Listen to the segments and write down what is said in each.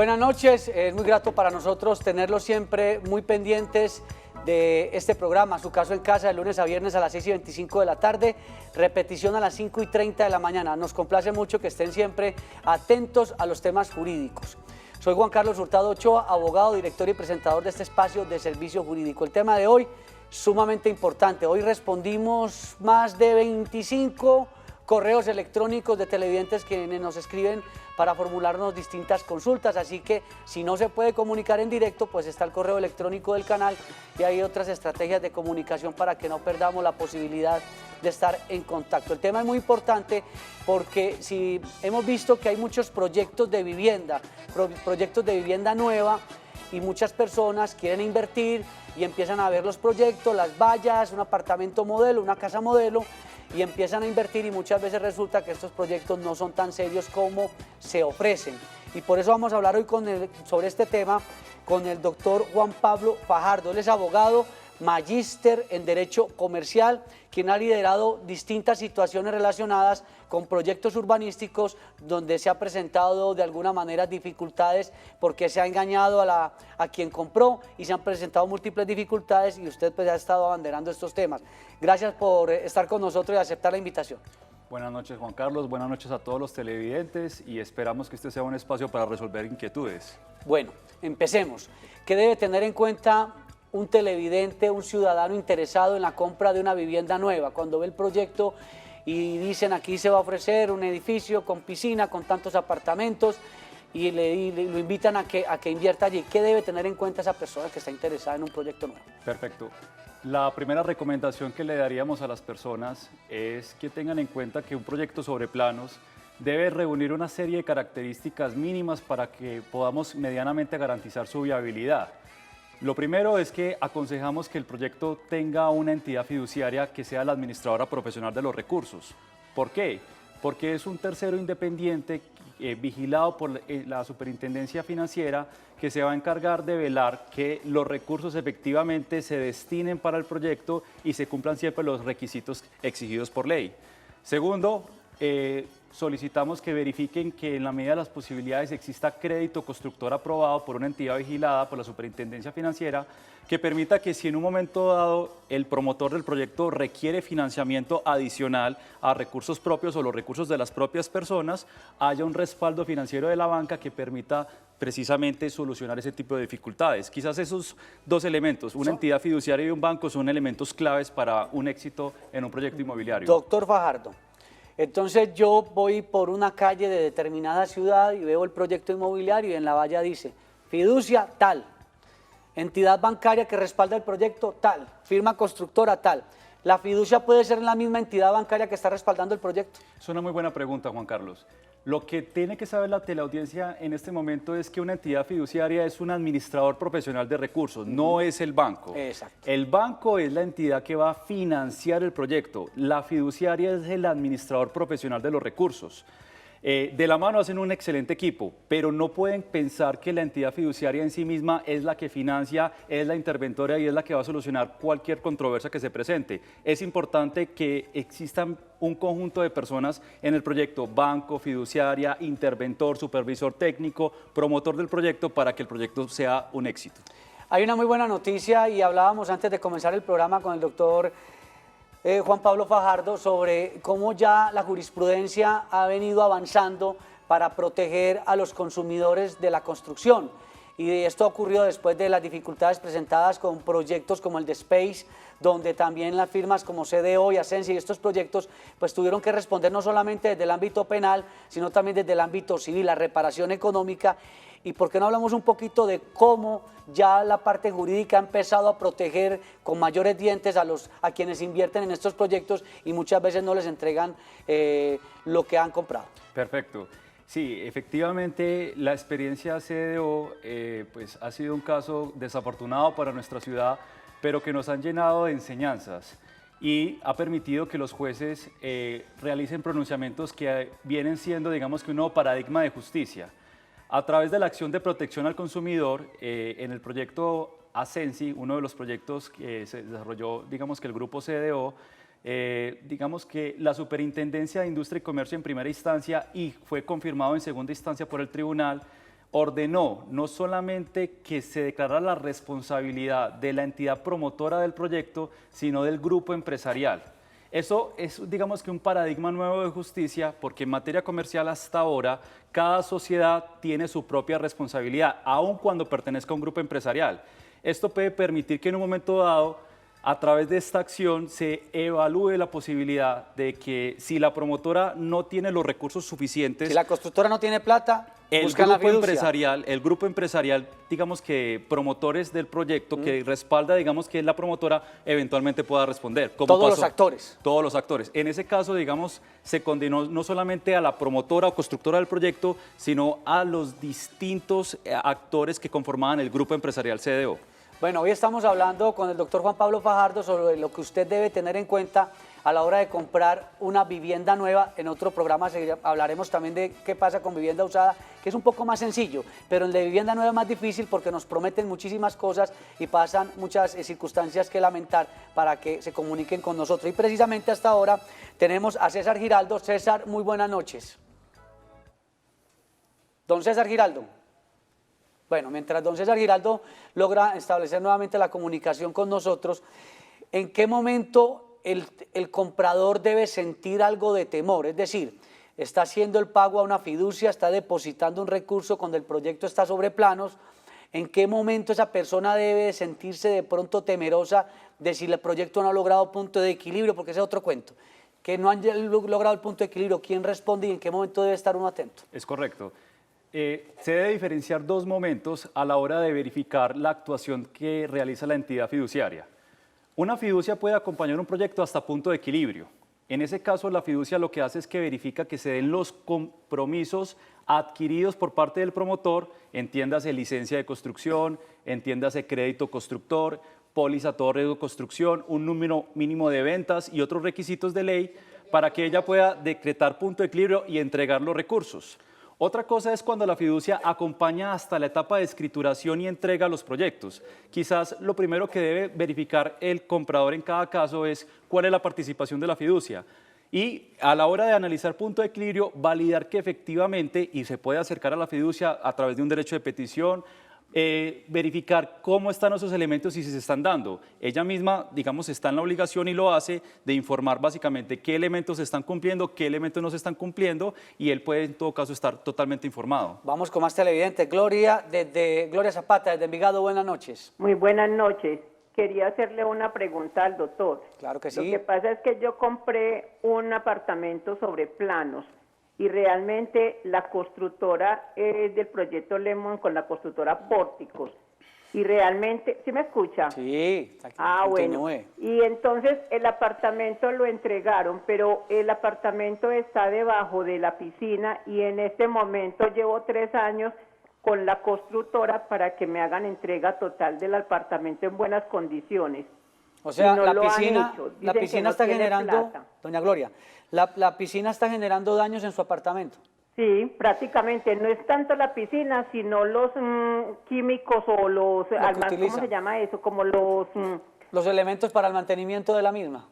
Buenas noches, es muy grato para nosotros tenerlos siempre muy pendientes de este programa, Su Caso en Casa, de lunes a viernes a las 6:25 de la tarde, repetición a las 5:30 de la mañana. Nos complace mucho que estén siempre atentos a los temas jurídicos. Soy Juan Carlos Hurtado Ochoa, abogado, director y presentador de este espacio de servicio jurídico. El tema de hoy, sumamente importante. Hoy respondimos más de 25 correos electrónicos de televidentes que nos escriben para formularnos distintas consultas, así que si no se puede comunicar en directo, pues está el correo electrónico del canal y hay otras estrategias de comunicación para que no perdamos la posibilidad de estar en contacto. El tema es muy importante porque si hemos visto que hay muchos proyectos de vivienda nueva y muchas personas quieren invertir y empiezan a ver los proyectos, las vallas, un apartamento modelo, una casa modelo, y empiezan a invertir y muchas veces resulta que estos proyectos no son tan serios como se ofrecen. Y por eso vamos a hablar hoy sobre este tema con el doctor Juan Pablo Fajardo. Él es abogado, magíster en Derecho Comercial, quien ha liderado distintas situaciones relacionadas con proyectos urbanísticos donde se ha presentado de alguna manera dificultades porque se ha engañado a quien compró y se han presentado múltiples dificultades y usted pues ha estado abanderando estos temas. Gracias por estar con nosotros y aceptar la invitación. Buenas noches, Juan Carlos, buenas noches a todos los televidentes y esperamos que este sea un espacio para resolver inquietudes. Bueno, empecemos. ¿Qué debe tener en cuenta un televidente, un ciudadano interesado en la compra de una vivienda nueva? Cuando ve el proyecto y dicen aquí se va a ofrecer un edificio con piscina, con tantos apartamentos y lo invitan a que invierta allí. ¿Qué debe tener en cuenta esa persona que está interesada en un proyecto nuevo? Perfecto. La primera recomendación que le daríamos a las personas es que tengan en cuenta que un proyecto sobre planos debe reunir una serie de características mínimas para que podamos medianamente garantizar su viabilidad. Lo primero es que aconsejamos que el proyecto tenga una entidad fiduciaria que sea la administradora profesional de los recursos. ¿Por qué? Porque es un tercero independiente vigilado por la Superintendencia Financiera que se va a encargar de velar que los recursos efectivamente se destinen para el proyecto y se cumplan siempre los requisitos exigidos por ley. Segundo, solicitamos que verifiquen que en la medida de las posibilidades exista crédito constructor aprobado por una entidad vigilada por la Superintendencia Financiera que permita que si en un momento dado el promotor del proyecto requiere financiamiento adicional a recursos propios o los recursos de las propias personas, haya un respaldo financiero de la banca que permita precisamente solucionar ese tipo de dificultades. Quizás esos dos elementos, una entidad fiduciaria y un banco, son elementos claves para un éxito en un proyecto inmobiliario. Doctor Fajardo, entonces yo voy por una calle de determinada ciudad y veo el proyecto inmobiliario y en la valla dice fiducia tal, entidad bancaria que respalda el proyecto tal, firma constructora tal. ¿La fiducia puede ser en la misma entidad bancaria que está respaldando el proyecto? Es una muy buena pregunta, Juan Carlos. Lo que tiene que saber la teleaudiencia en este momento es que una entidad fiduciaria es un administrador profesional de recursos, no es el banco. Exacto. El banco es la entidad que va a financiar el proyecto. La fiduciaria es el administrador profesional de los recursos. De la mano hacen un excelente equipo, pero no pueden pensar que la entidad fiduciaria en sí misma es la que financia, es la interventora y es la que va a solucionar cualquier controversia que se presente. Es importante que existan un conjunto de personas en el proyecto, banco, fiduciaria, interventor, supervisor técnico, promotor del proyecto, para que el proyecto sea un éxito. Hay una muy buena noticia y hablábamos antes de comenzar el programa con el doctor Juan Pablo Fajardo sobre cómo ya la jurisprudencia ha venido avanzando para proteger a los consumidores de la construcción. Y esto ocurrió después de las dificultades presentadas con proyectos como el de Space, donde también las firmas como CDO y Ascensi y estos proyectos pues tuvieron que responder no solamente desde el ámbito penal, sino también desde el ámbito civil, la reparación económica. ¿Y por qué no hablamos un poquito de cómo ya la parte jurídica ha empezado a proteger con mayores dientes a quienes invierten en estos proyectos y muchas veces no les entregan lo que han comprado? Perfecto. Sí, efectivamente la experiencia CDO pues ha sido un caso desafortunado para nuestra ciudad, pero que nos han llenado de enseñanzas y ha permitido que los jueces realicen pronunciamientos que vienen siendo, digamos que, un nuevo paradigma de justicia. A través de la acción de protección al consumidor, en el proyecto Ascensi, uno de los proyectos que se desarrolló, digamos que el grupo CDO, digamos que la Superintendencia de Industria y Comercio en primera instancia y fue confirmado en segunda instancia por el tribunal, ordenó no solamente que se declarara la responsabilidad de la entidad promotora del proyecto, sino del grupo empresarial. Eso es, digamos que, un paradigma nuevo de justicia, porque en materia comercial hasta ahora cada sociedad tiene su propia responsabilidad, aun cuando pertenezca a un grupo empresarial. Esto puede permitir que en un momento dado, a través de esta acción, se evalúe la posibilidad de que si la promotora no tiene los recursos suficientes, si la constructora no tiene plata, buscan la fiducia. El grupo empresarial, digamos que promotores del proyecto que respalda, digamos que la promotora eventualmente pueda responder. Todos los actores. Todos los actores. En ese caso, digamos, se condenó no solamente a la promotora o constructora del proyecto, sino a los distintos actores que conformaban el grupo empresarial CDO. Bueno, hoy estamos hablando con el doctor Juan Pablo Fajardo sobre lo que usted debe tener en cuenta a la hora de comprar una vivienda nueva. En otro programa hablaremos también de qué pasa con vivienda usada, que es un poco más sencillo, pero en la vivienda nueva es más difícil porque nos prometen muchísimas cosas y pasan muchas circunstancias que lamentar para que se comuniquen con nosotros. Y precisamente hasta ahora tenemos a César Giraldo. César, muy buenas noches. Don César Giraldo. Bueno, mientras don César Giraldo logra establecer nuevamente la comunicación con nosotros, ¿en qué momento el comprador debe sentir algo de temor? Es decir, está haciendo el pago a una fiducia, está depositando un recurso cuando el proyecto está sobre planos. ¿En qué momento esa persona debe sentirse de pronto temerosa de si el proyecto no ha logrado punto de equilibrio? Porque ese es otro cuento, que no han logrado el punto de equilibrio. ¿Quién responde y en qué momento debe estar uno atento? Es correcto. Se debe diferenciar dos momentos a la hora de verificar la actuación que realiza la entidad fiduciaria. Una fiducia puede acompañar un proyecto hasta punto de equilibrio. En ese caso, la fiducia lo que hace es que verifica que se den los compromisos adquiridos por parte del promotor, entiéndase licencia de construcción, entiéndase crédito constructor, póliza a todo riesgo de construcción, un número mínimo de ventas y otros requisitos de ley para que ella pueda decretar punto de equilibrio y entregar los recursos. Otra cosa es cuando la fiducia acompaña hasta la etapa de escrituración y entrega los proyectos. Quizás lo primero que debe verificar el comprador en cada caso es cuál es la participación de la fiducia. Y a la hora de analizar punto de equilibrio, validar que efectivamente, y se puede acercar a la fiducia a través de un derecho de petición, verificar cómo están esos elementos y si se están dando. Ella misma, digamos, está en la obligación y lo hace de informar básicamente qué elementos se están cumpliendo, qué elementos no se están cumpliendo, y él puede en todo caso estar totalmente informado. Vamos con más televidentes. Gloria Zapata, desde Envigado, buenas noches. Muy buenas noches. Quería hacerle una pregunta al doctor. Claro que sí. Lo que pasa es que yo compré un apartamento sobre planos y realmente la constructora es del proyecto Lemon con la constructora Pórticos. Y realmente, ¿sí me escucha? Sí. Bueno. Y entonces el apartamento lo entregaron, pero el apartamento está debajo de la piscina y en este momento llevo 3 años con la constructora para que me hagan entrega total del apartamento en buenas condiciones. O sea, no la piscina está generando, plata. doña Gloria, la piscina está generando daños en su apartamento. Sí, prácticamente. No es tanto la piscina, sino los químicos o los, ¿cómo se llama eso? Como los elementos para el mantenimiento de la misma.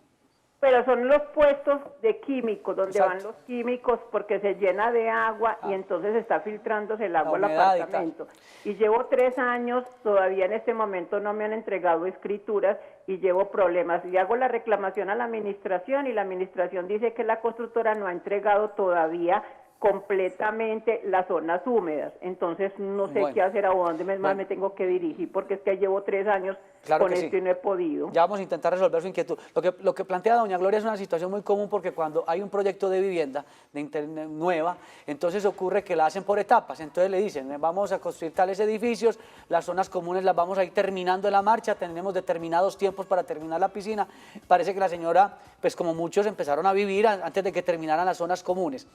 Pero son los puestos de químicos, donde Exacto. van los químicos porque se llena de agua y entonces está filtrándose el agua al humedad apartamento. Y llevo 3 años, todavía en este momento no me han entregado escrituras y llevo problemas. Y hago la reclamación a la administración y la administración dice que la constructora no ha entregado todavía completamente las zonas húmedas. Entonces no sé qué hacer, a dónde más me tengo que dirigir, porque es que llevo 3 años con esto y no he podido. Ya vamos a intentar resolver su inquietud. Lo que plantea doña Gloria es una situación muy común porque cuando hay un proyecto de vivienda de internet nueva, entonces ocurre que la hacen por etapas. Entonces le dicen, vamos a construir tales edificios, las zonas comunes las vamos a ir terminando en la marcha, tenemos determinados tiempos para terminar la piscina. Parece que la señora, pues como muchos, empezaron a vivir antes de que terminaran las zonas comunes.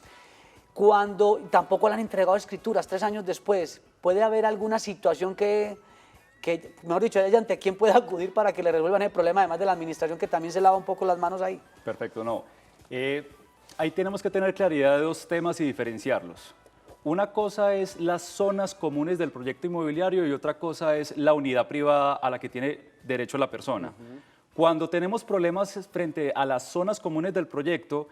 Cuando tampoco le han entregado escrituras 3 años después, ¿puede haber alguna situación que mejor dicho, ella ante quién puede acudir para que le resuelvan el problema, además de la administración que también se lava un poco las manos ahí? Perfecto, no. Ahí tenemos que tener claridad de 2 temas y diferenciarlos. Una cosa es las zonas comunes del proyecto inmobiliario y otra cosa es la unidad privada a la que tiene derecho la persona. Cuando tenemos problemas frente a las zonas comunes del proyecto,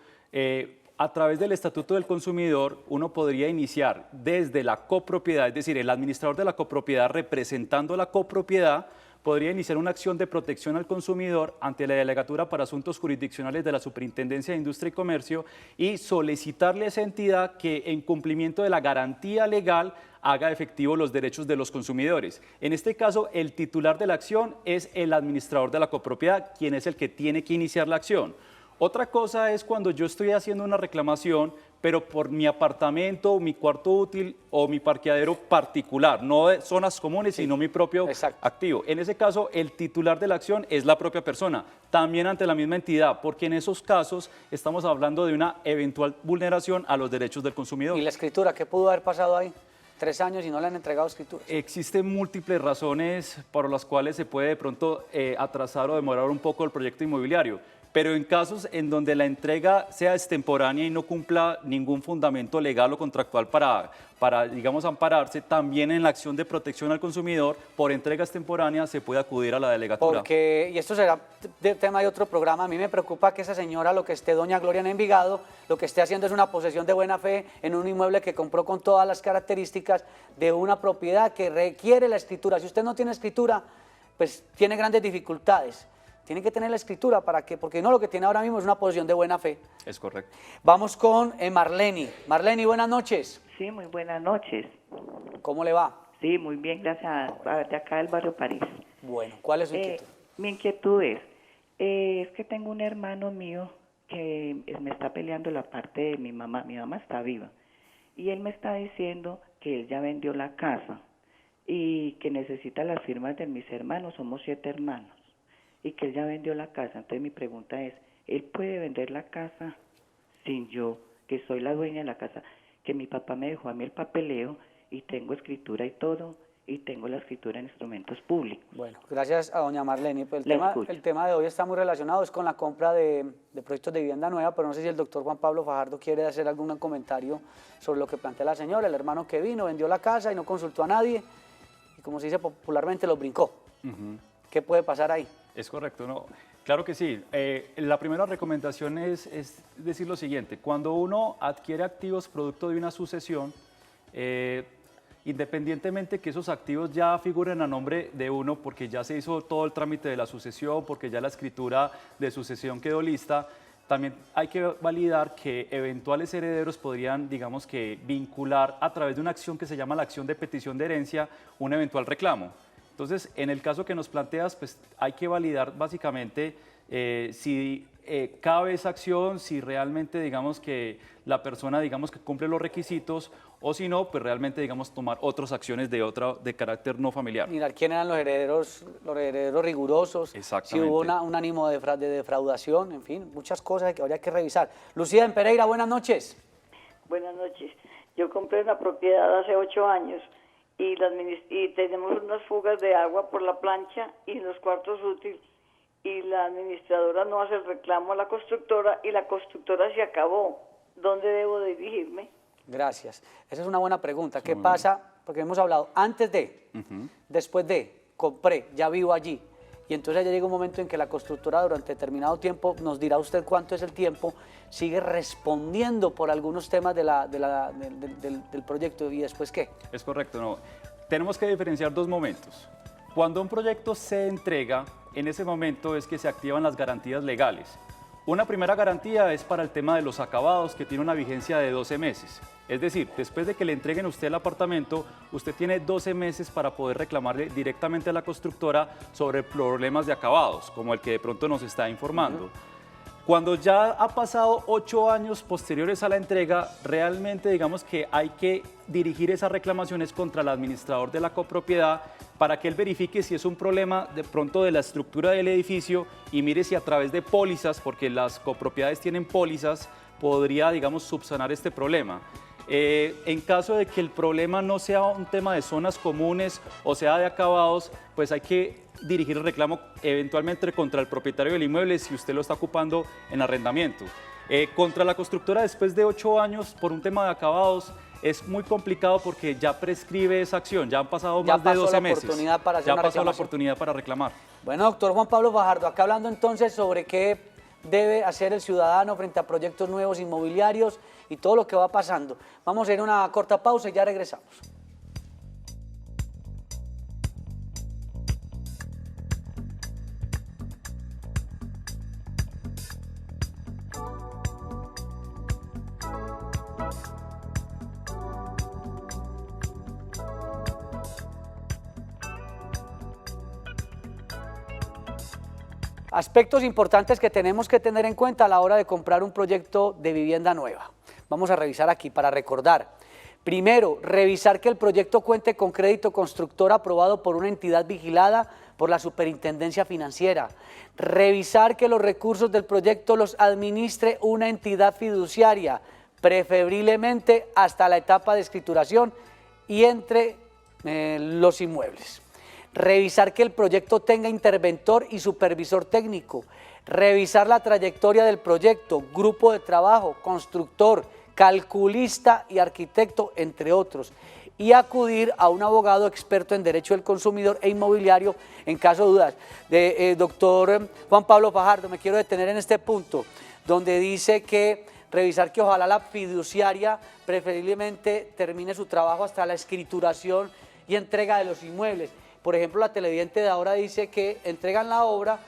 a través del Estatuto del Consumidor uno podría iniciar desde la copropiedad, es decir, el administrador de la copropiedad representando la copropiedad, podría iniciar una acción de protección al consumidor ante la Delegatura para Asuntos Jurisdiccionales de la Superintendencia de Industria y Comercio y solicitarle a esa entidad que en cumplimiento de la garantía legal haga efectivo los derechos de los consumidores. En este caso, el titular de la acción es el administrador de la copropiedad, quien es el que tiene que iniciar la acción. Otra cosa es cuando yo estoy haciendo una reclamación, pero por mi apartamento, mi cuarto útil o mi parqueadero particular, no de zonas comunes, sino mi propio activo. En ese caso, el titular de la acción es la propia persona, también ante la misma entidad, porque en esos casos estamos hablando de una eventual vulneración a los derechos del consumidor. ¿Y la escritura? ¿Qué pudo haber pasado ahí? 3 años y no le han entregado escrituras. Existen múltiples razones por las cuales se puede de pronto atrasar o demorar un poco el proyecto inmobiliario. Pero en casos en donde la entrega sea extemporánea y no cumpla ningún fundamento legal o contractual para, digamos, ampararse, también en la acción de protección al consumidor por entrega extemporánea se puede acudir a la delegatura. Porque, y esto será tema de otro programa, a mí me preocupa que esa señora, lo que esté doña Gloria en Envigado, lo que esté haciendo es una posesión de buena fe en un inmueble que compró con todas las características de una propiedad que requiere la escritura. Si usted no tiene escritura, pues tiene grandes dificultades. Tiene que tener la escritura para que, porque no, lo que tiene ahora mismo es una posición de buena fe. Es correcto. Vamos con Marleni. Marleni, buenas noches. Sí, muy buenas noches. ¿Cómo le va? Sí, muy bien, gracias. De acá del barrio París. Bueno, ¿cuál es su inquietud? Mi inquietud es que tengo un hermano mío que me está peleando la parte de mi mamá. Mi mamá está viva. Y él me está diciendo que él ya vendió la casa y que necesita las firmas de mis hermanos. Somos 7 hermanos. Y que él ya vendió la casa. Entonces mi pregunta es, ¿él puede vender la casa sin yo, que soy la dueña de la casa, que mi papá me dejó a mí el papeleo y tengo escritura y todo, y tengo la escritura en instrumentos públicos? Bueno, gracias a doña Marleni. Pues el tema de hoy está muy relacionado, es con la compra de proyectos de vivienda nueva, pero no sé si el doctor Juan Pablo Fajardo quiere hacer algún comentario sobre lo que plantea la señora, el hermano que vino, vendió la casa y no consultó a nadie, y como se dice popularmente, lo brincó. ¿Qué puede pasar ahí? Es correcto, ¿no? Claro que sí. La primera recomendación es decir lo siguiente: cuando uno adquiere activos producto de una sucesión, independientemente que esos activos ya figuren a nombre de uno, porque ya se hizo todo el trámite de la sucesión, porque ya la escritura de sucesión quedó lista, también hay que validar que eventuales herederos podrían, digamos que, vincular a través de una acción que se llama la acción de petición de herencia un eventual reclamo. Entonces, en el caso que nos planteas, pues hay que validar básicamente si cabe esa acción, si realmente, digamos, que la persona, digamos, que cumple los requisitos, o si no, pues realmente, digamos, tomar otras acciones de carácter no familiar. Mirar quién eran los herederos rigurosos, si hubo un ánimo de defraudación, en fin, muchas cosas que habría que revisar. Lucía en Pereira, buenas noches. Buenas noches. Yo compré una propiedad hace 8 años. Y tenemos unas fugas de agua por la plancha y en los cuartos útiles, y la administradora no hace el reclamo a la constructora y la constructora se acabó. ¿Dónde debo dirigirme? Gracias. Esa es una buena pregunta. ¿Qué pasa? Porque hemos hablado antes de, después de, compré, ya vivo allí. Y entonces ya llega un momento en que la constructora durante determinado tiempo, nos dirá usted cuánto es el tiempo, sigue respondiendo por algunos temas del proyecto. ¿Y después qué? Es correcto, no. Tenemos que diferenciar 2 momentos. Cuando un proyecto se entrega, en ese momento es que se activan las garantías legales. Una primera garantía es para el tema de los acabados, que tiene una vigencia de 12 meses. Es decir, después de que le entreguen a usted el apartamento, usted tiene 12 meses para poder reclamarle directamente a la constructora sobre problemas de acabados, como el que de pronto nos está informando. Cuando ya ha pasado 8 años posteriores a la entrega, realmente digamos que hay que dirigir esas reclamaciones contra el administrador de la copropiedad para que él verifique si es un problema de pronto de la estructura del edificio y mire si a través de pólizas, porque las copropiedades tienen pólizas, podría, digamos, subsanar este problema. En caso de que el problema no sea un tema de zonas comunes o sea de acabados, pues hay que dirigir el reclamo eventualmente contra el propietario del inmueble si usted lo está ocupando en arrendamiento. Contra la constructora, después de 8 años por un tema de acabados, es muy complicado porque ya prescribe esa acción, ya han pasado más de 12 meses. Ya pasó la oportunidad para reclamar. Bueno, doctor Juan Pablo Fajardo, acá hablando entonces sobre qué debe hacer el ciudadano frente a proyectos nuevos inmobiliarios y todo lo que va pasando. Vamos a ir a una corta pausa y ya regresamos. Aspectos importantes que tenemos que tener en cuenta a la hora de comprar un proyecto de vivienda nueva. Vamos a revisar aquí para recordar. Primero, revisar que el proyecto cuente con crédito constructor aprobado por una entidad vigilada por la Superintendencia Financiera. Revisar que los recursos del proyecto los administre una entidad fiduciaria, preferiblemente hasta la etapa de escrituración y entre los inmuebles. Revisar que el proyecto tenga interventor y supervisor técnico, revisar la trayectoria del proyecto, grupo de trabajo, constructor, calculista y arquitecto, entre otros, y acudir a un abogado experto en derecho del consumidor e inmobiliario en caso de dudas. Doctor Juan Pablo Fajardo, me quiero detener en este punto, donde dice que revisar que ojalá la fiduciaria preferiblemente termine su trabajo hasta la escrituración y entrega de los inmuebles. Por ejemplo, la televidente de ahora dice que entregan la obra,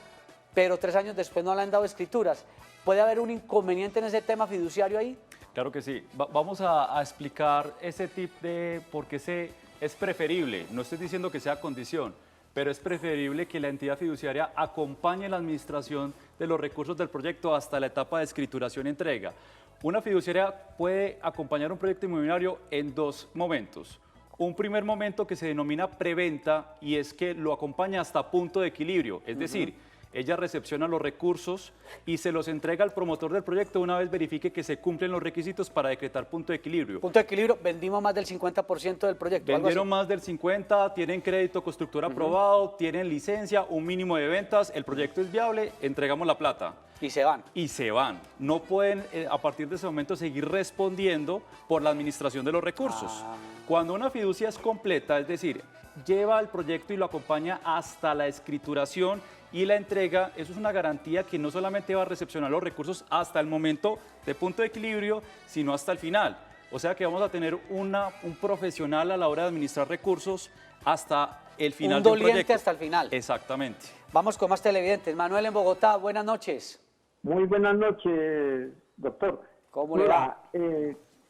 pero 3 años después no le han dado escrituras. ¿Puede haber un inconveniente en ese tema fiduciario ahí? Claro que sí. Vamos a explicar ese tip de por qué es preferible. No estoy diciendo que sea condición, pero es preferible que la entidad fiduciaria acompañe la administración de los recursos del proyecto hasta la etapa de escrituración y entrega. Una fiduciaria puede acompañar un proyecto inmobiliario en 2 momentos. Un primer momento que se denomina preventa y es que lo acompaña hasta punto de equilibrio, es decir, ella recepciona los recursos y se los entrega al promotor del proyecto una vez verifique que se cumplen los requisitos para decretar punto de equilibrio. Punto de equilibrio, vendimos más del 50% del proyecto. Vendieron más del 50%, tienen crédito constructor aprobado, tienen licencia, un mínimo de ventas, el proyecto es viable, entregamos la plata. Y se van. Y se van. No pueden a partir de ese momento seguir respondiendo por la administración de los recursos. Cuando una fiducia es completa, es decir, lleva el proyecto y lo acompaña hasta la escrituración y la entrega, eso es una garantía que no solamente va a recepcionar los recursos hasta el momento de punto de equilibrio, sino hasta el final. O sea que vamos a tener un profesional a la hora de administrar recursos hasta el final del proyecto. Un doliente hasta el final. Exactamente. Vamos con más televidentes. Manuel en Bogotá, buenas noches. Muy buenas noches, doctor. ¿Cómo le va?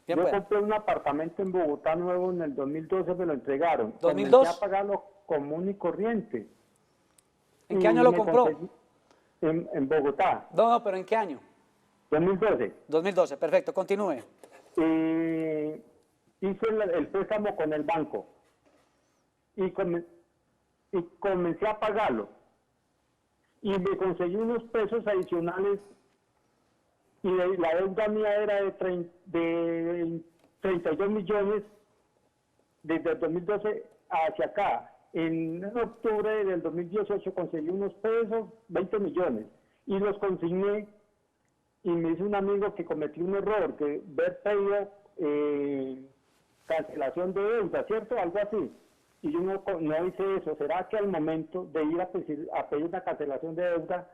Yo compré un apartamento en Bogotá nuevo en el 2012, me lo entregaron. ¿2002? Comencé a pagarlo común y corriente. ¿En qué año lo compró? En Bogotá. No, pero ¿en qué año? 2012. 2012, perfecto, continúe. Hice el préstamo con el banco y comencé a pagarlo. Y me conseguí unos pesos adicionales y la deuda mía era de 32 millones desde el 2012 hacia acá. En octubre del 2018 conseguí unos pesos, 20 millones, y los consigné y me dice un amigo que cometí un error, que haber pedido cancelación de deuda, ¿cierto? Algo así. Y yo no hice eso. ¿Será que al momento de ir a pedir una cancelación de deuda,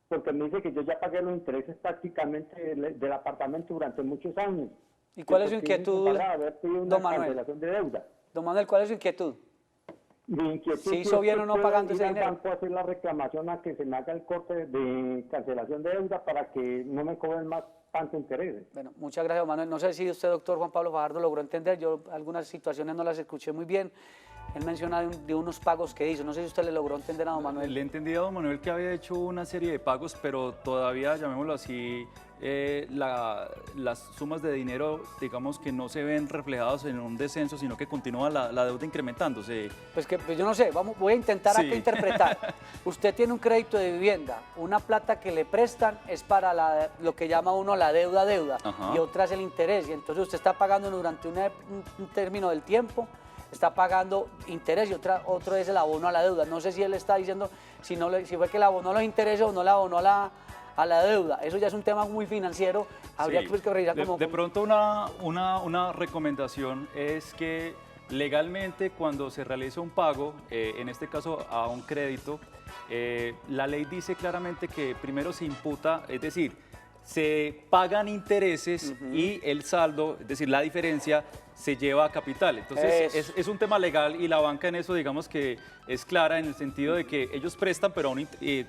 porque me dice que yo ya pagué los intereses prácticamente del apartamento durante muchos años? ¿Y cuál es su inquietud, don Manuel? Cancelación de deuda. Don Manuel, ¿cuál es su inquietud? Mi inquietud ¿Se hizo bien o no pagando ese dinero? Banco hacer la reclamación a que se me haga el corte de cancelación de deuda para que no me cobren más tanto interés. Bueno, muchas gracias, Manuel. No sé si usted, doctor Juan Pablo Fajardo, logró entender. Yo algunas situaciones no las escuché muy bien. Él menciona de unos pagos que hizo. No sé si usted le logró entender a don Manuel. Le entendí a don Manuel que había hecho una serie de pagos, pero todavía, llamémoslo así, las sumas de dinero, digamos que no se ven reflejadas en un descenso, sino que continúa la deuda incrementándose. Pues yo no sé, voy a intentar Sí. acá interpretar. Usted tiene un crédito de vivienda, una plata que le prestan es para lo que llama uno la deuda, Ajá. y otra es el interés, y entonces usted está pagando durante un término del tiempo, está pagando interés y otro es el abono a la deuda. No sé si él está diciendo si fue que le abonó los intereses o no le abonó a la deuda. Eso ya es un tema muy financiero. Habría Sí. que revisar De pronto una recomendación es que legalmente cuando se realiza un pago, en este caso a un crédito, La ley dice claramente que primero se imputa, es decir, se pagan intereses y el saldo, es decir, la diferencia, se lleva a capital. Entonces, es un tema legal y la banca en eso, digamos que es clara en el sentido de que ellos prestan, pero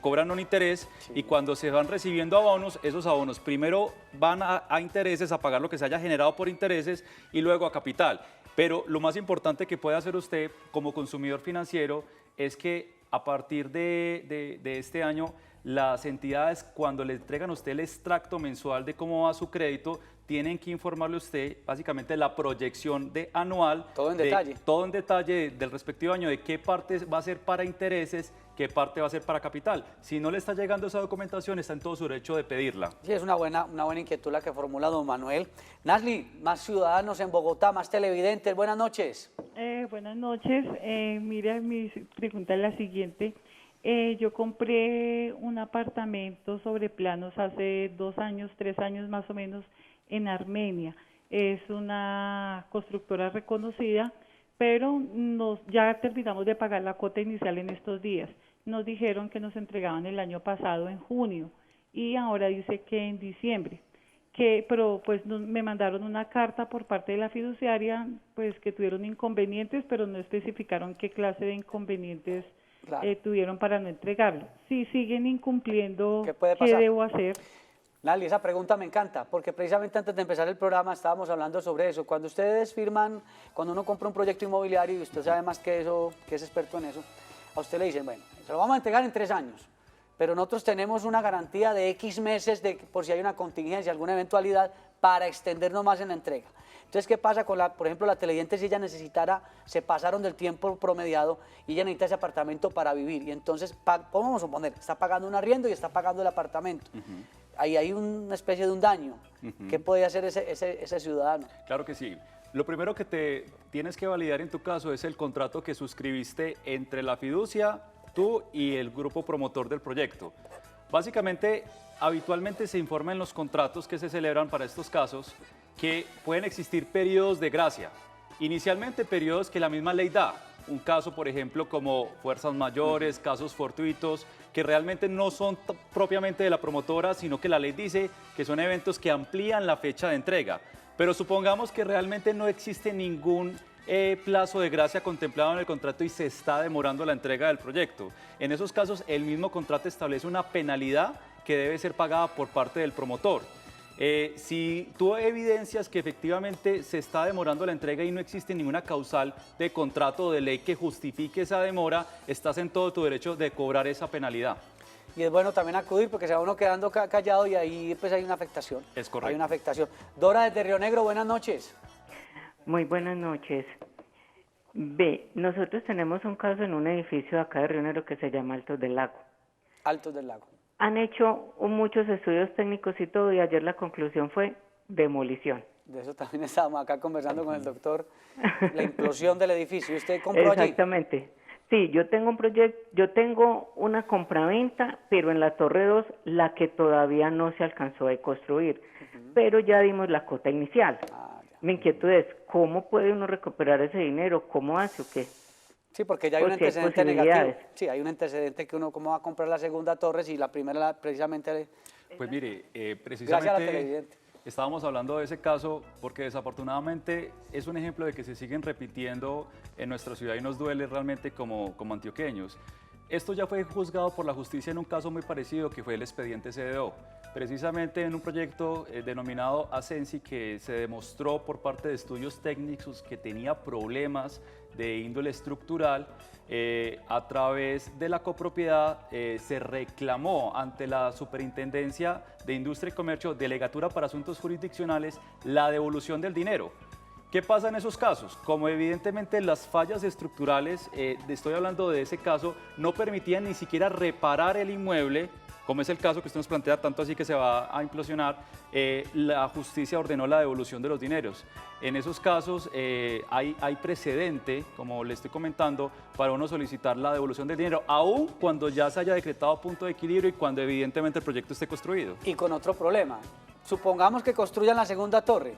cobran un interés y cuando se van recibiendo abonos, esos abonos primero van a intereses, a pagar lo que se haya generado por intereses y luego a capital. Pero lo más importante que puede hacer usted como consumidor financiero es que a partir de este año, las entidades, cuando le entregan a usted el extracto mensual de cómo va su crédito, tienen que informarle a usted básicamente la proyección anual. Todo en detalle. Todo en detalle del respectivo año, de qué parte va a ser para intereses, qué parte va a ser para capital. Si no le está llegando esa documentación, está en todo su derecho de pedirla. Sí, es una buena inquietud la que formula don Manuel. Nasli, más ciudadanos en Bogotá, más televidentes, buenas noches. Buenas noches. Mira, mi pregunta es la siguiente. Yo compré un apartamento sobre planos hace 2 años, 3 años más o menos en Armenia. Es una constructora reconocida, pero ya terminamos de pagar la cuota inicial en estos días. Nos dijeron que nos entregaban el año pasado en junio y ahora dice que en diciembre. Pero pues me mandaron una carta por parte de la fiduciaria, pues que tuvieron inconvenientes, pero no especificaron qué clase de inconvenientes tuvieron para no entregarlo. Si siguen incumpliendo, ¿qué debo hacer? Nali, esa pregunta me encanta, porque precisamente antes de empezar el programa estábamos hablando sobre eso. Cuando ustedes firman, cuando uno compra un proyecto inmobiliario y usted sabe más que eso, que es experto en eso, a usted le dicen, bueno, se lo vamos a entregar en 3 años, pero nosotros tenemos una garantía de X meses por si hay una contingencia, alguna eventualidad, para extendernos más en la entrega. Entonces, ¿qué pasa con por ejemplo, la televidente si ella necesitara, se pasaron del tiempo promediado y ella necesita ese apartamento para vivir? Y entonces, vamos a suponer, está pagando un arriendo y está pagando el apartamento. Ahí hay una especie de un daño. ¿Qué puede hacer ese ciudadano? Claro que sí. Lo primero que tienes que validar en tu caso es el contrato que suscribiste entre la fiducia, tú y el grupo promotor del proyecto. Básicamente, habitualmente se informa en los contratos que se celebran para estos casos que pueden existir periodos de gracia. Inicialmente, periodos que la misma ley da. Un caso, por ejemplo, como fuerzas mayores, casos fortuitos, que realmente no son propiamente de la promotora, sino que la ley dice que son eventos que amplían la fecha de entrega. Pero supongamos que realmente no existe ningún plazo de gracia contemplado en el contrato y se está demorando la entrega del proyecto. En esos casos, el mismo contrato establece una penalidad que debe ser pagada por parte del promotor. Si tú evidencias que efectivamente se está demorando la entrega y no existe ninguna causal de contrato o de ley que justifique esa demora, estás en todo tu derecho de cobrar esa penalidad. Y es bueno también acudir porque se va uno quedando callado y ahí pues hay una afectación. Es correcto. Hay una afectación. Dora desde Río Negro, buenas noches. Muy buenas noches. Nosotros tenemos un caso en un edificio de acá de Río Negro que se llama Altos del Lago. Altos del Lago. Han hecho muchos estudios técnicos y todo, y ayer la conclusión fue demolición. De eso también estábamos acá conversando con el doctor, la implosión del edificio. ¿Usted compró allí? Exactamente. Sí, yo tengo un proyecto, yo tengo una compraventa, pero en la Torre 2, la que todavía no se alcanzó a construir, pero ya dimos la cuota inicial. Mi inquietud es, ¿cómo puede uno recuperar ese dinero? ¿Cómo hace o qué? Sí, porque ya hay un antecedente negativo. Sí, hay un antecedente que uno, ¿cómo va a comprar la segunda torre si la primera precisamente... Pues mire, precisamente gracias a la televidente. Estábamos hablando de ese caso porque desafortunadamente es un ejemplo de que se siguen repitiendo en nuestra ciudad y nos duele realmente como antioqueños. Esto ya fue juzgado por la justicia en un caso muy parecido que fue el expediente CDO. Precisamente en un proyecto denominado Ascensi que se demostró por parte de estudios técnicos que tenía problemas de índole estructural, a través de la copropiedad se reclamó ante la Superintendencia de Industria y Comercio, Delegatura para Asuntos Jurisdiccionales, la devolución del dinero. ¿Qué pasa en esos casos? Como evidentemente las fallas estructurales, estoy hablando de ese caso, no permitían ni siquiera reparar el inmueble, como es el caso que usted nos plantea, tanto así que se va a implosionar, la justicia ordenó la devolución de los dineros. En esos casos hay precedente, como le estoy comentando, para uno solicitar la devolución del dinero, aun cuando ya se haya decretado punto de equilibrio y cuando evidentemente el proyecto esté construido. Y con otro problema, supongamos que construyan la segunda torre.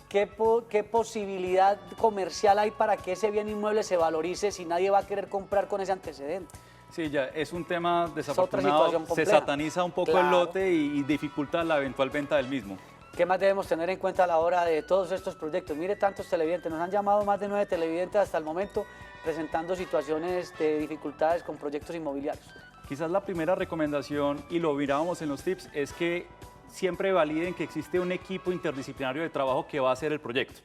¿Qué posibilidad comercial hay para que ese bien inmueble se valorice si nadie va a querer comprar con ese antecedente? Sí, ya es un tema otra desafortunado, situación se compleja. sataniza un poco Claro. el lote y dificulta la eventual venta del mismo. ¿Qué más debemos tener en cuenta a la hora de todos estos proyectos? Mire tantos televidentes, nos han llamado más de 9 televidentes hasta el momento presentando situaciones de dificultades con proyectos inmobiliarios. Quizás la primera recomendación, y lo mirábamos en los tips, es que siempre validen que existe un equipo interdisciplinario de trabajo que va a hacer el proyecto.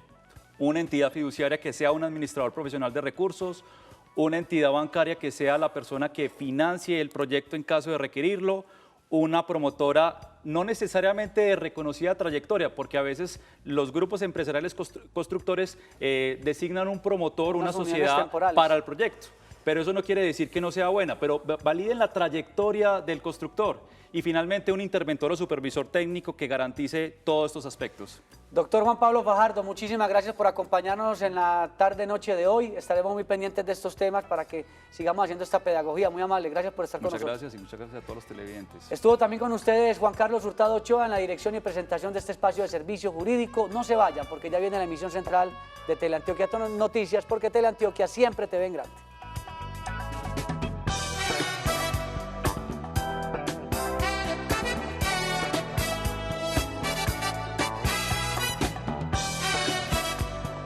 Una entidad fiduciaria que sea un administrador profesional de recursos, una entidad bancaria que sea la persona que financie el proyecto en caso de requerirlo, una promotora no necesariamente de reconocida trayectoria, porque a veces los grupos empresariales constructores designan un promotor, una uniones sociedad temporales para el proyecto. Pero eso no quiere decir que no sea buena, pero validen la trayectoria del constructor y finalmente un interventor o supervisor técnico que garantice todos estos aspectos. Doctor Juan Pablo Fajardo, muchísimas gracias por acompañarnos en la tarde-noche de hoy. Estaremos muy pendientes de estos temas para que sigamos haciendo esta pedagogía. Muy amable, gracias por estar con nosotros. Muchas gracias y muchas gracias a todos los televidentes. Estuvo también con ustedes Juan Carlos Hurtado Ochoa en la dirección y presentación de este espacio de servicio jurídico. No se vayan porque ya viene la emisión central de Teleantioquia Noticias, porque Teleantioquia siempre te ve en grande.